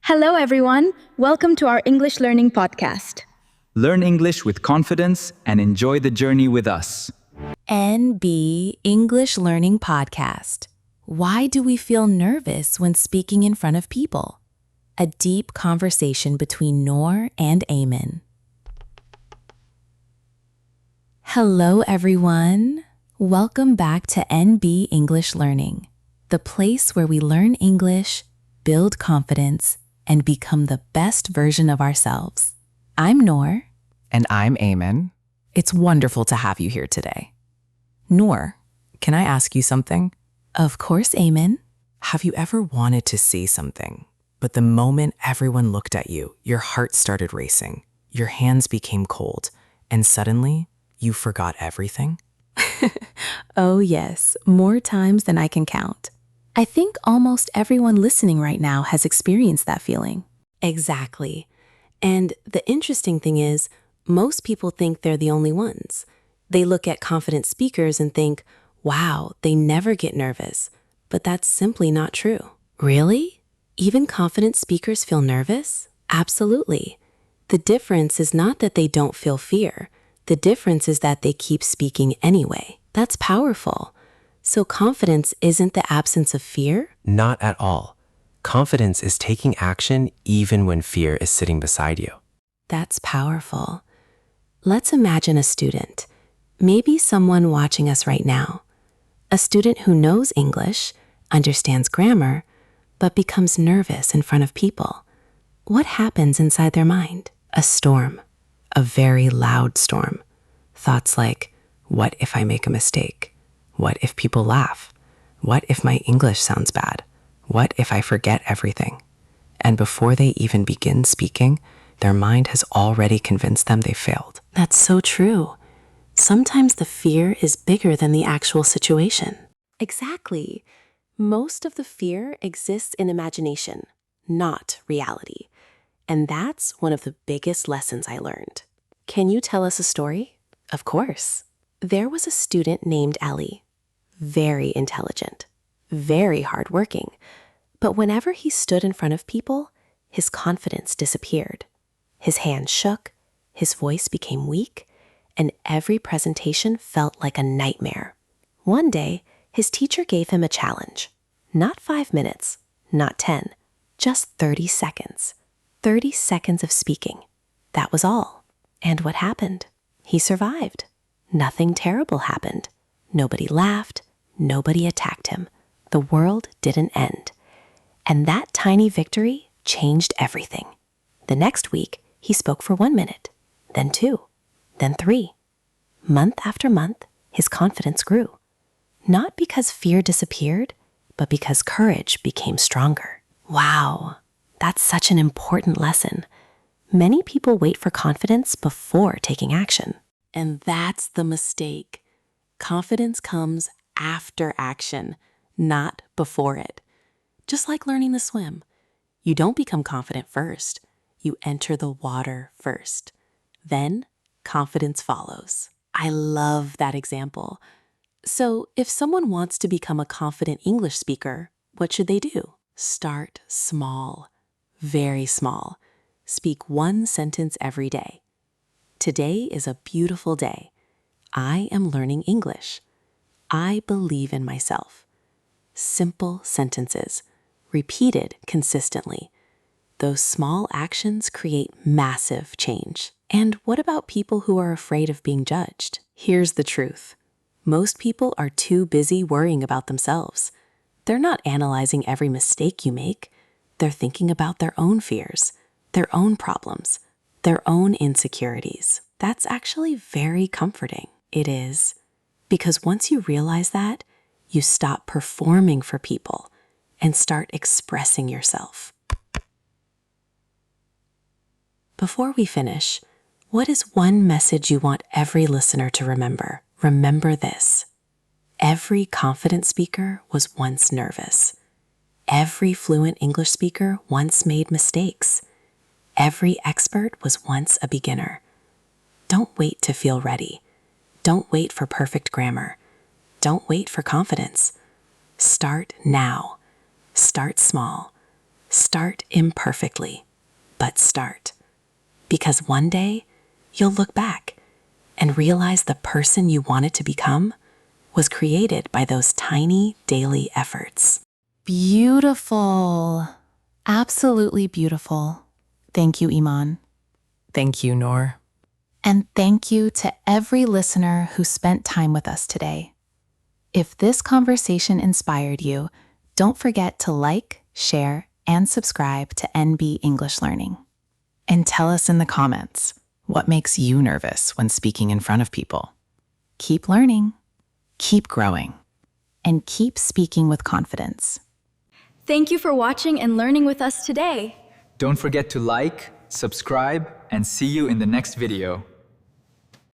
Hello, everyone. Welcome to our English Learning Podcast. Learn English with confidence and enjoy the journey with us. NB English Learning Podcast. Why do we feel nervous when speaking in front of people? A deep conversation between Noor and Eman. Hello, everyone. Welcome back to NB English Learning, the place where we learn English, build confidence, and become the best version of ourselves. I'm Noor. And I'm Eman. It's wonderful to have you here today. Noor, can I ask you something? Of course, Eman. Have you ever wanted to say something, but the moment everyone looked at you, your heart started racing, your hands became cold, and suddenly you forgot everything? Oh yes, more times than I can count. I think almost everyone listening right now has experienced that feeling. Exactly. And the interesting thing is, most people think they're the only ones. They look at confident speakers and think, wow, they never get nervous. But that's simply not true. Really? Even confident speakers feel nervous? Absolutely. The difference is not that they don't feel fear. The difference is that they keep speaking anyway. That's powerful. So confidence isn't the absence of fear? Not at all. Confidence is taking action even when fear is sitting beside you. That's powerful. Let's imagine a student, maybe someone watching us right now. A student who knows English, understands grammar, but becomes nervous in front of people. What happens inside their mind? A storm, a very loud storm. Thoughts like, what if I make a mistake? What if people laugh? What if my English sounds bad? What if I forget everything? And before they even begin speaking, their mind has already convinced them they failed. That's so true. Sometimes the fear is bigger than the actual situation. Exactly. Most of the fear exists in imagination, not reality. And that's one of the biggest lessons I learned. Can you tell us a story? Of course. There was a student named Ellie. Very intelligent, very hardworking. But whenever he stood in front of people, his confidence disappeared. His hands shook, his voice became weak, and every presentation felt like a nightmare. One day, his teacher gave him a challenge. Not 5 minutes, not 10, just 30 seconds. 30 seconds of speaking. That was all. And what happened? He survived. Nothing terrible happened. Nobody laughed. Nobody attacked him. The world didn't end. And that tiny victory changed everything. The next week, he spoke for 1 minute, then 2, then 3. Month after month, his confidence grew. Not because fear disappeared, but because courage became stronger. Wow, that's such an important lesson. Many people wait for confidence before taking action. And that's the mistake. Confidence comes after action, not before it. Just like learning to swim. You don't become confident first. You enter the water first. Then confidence follows. I love that example. So if someone wants to become a confident English speaker, what should they do? Start small, very small. Speak 1 sentence every day. Today is a beautiful day. I am learning English. I believe in myself. Simple sentences, repeated consistently. Those small actions create massive change. And what about people who are afraid of being judged? Here's the truth. Most people are too busy worrying about themselves. They're not analyzing every mistake you make. They're thinking about their own fears, their own problems, their own insecurities. That's actually very comforting. It is. Because once you realize that, you stop performing for people and start expressing yourself. Before we finish, what is one message you want every listener to remember? Remember this. Every confident speaker was once nervous. Every fluent English speaker once made mistakes. Every expert was once a beginner. Don't wait to feel ready. Don't wait for perfect grammar. Don't wait for confidence. Start now. Start small. Start imperfectly, but start. Because one day, you'll look back and realize the person you wanted to become was created by those tiny daily efforts. Beautiful. Absolutely beautiful. Thank you, Eman. Thank you, Noor. And thank you to every listener who spent time with us today. If this conversation inspired you, don't forget to like, share, and subscribe to NB English Learning. And tell us in the comments, what makes you nervous when speaking in front of people? Keep learning, keep growing, and keep speaking with confidence. Thank you for watching and learning with us today. Don't forget to like, subscribe, and see you in the next video.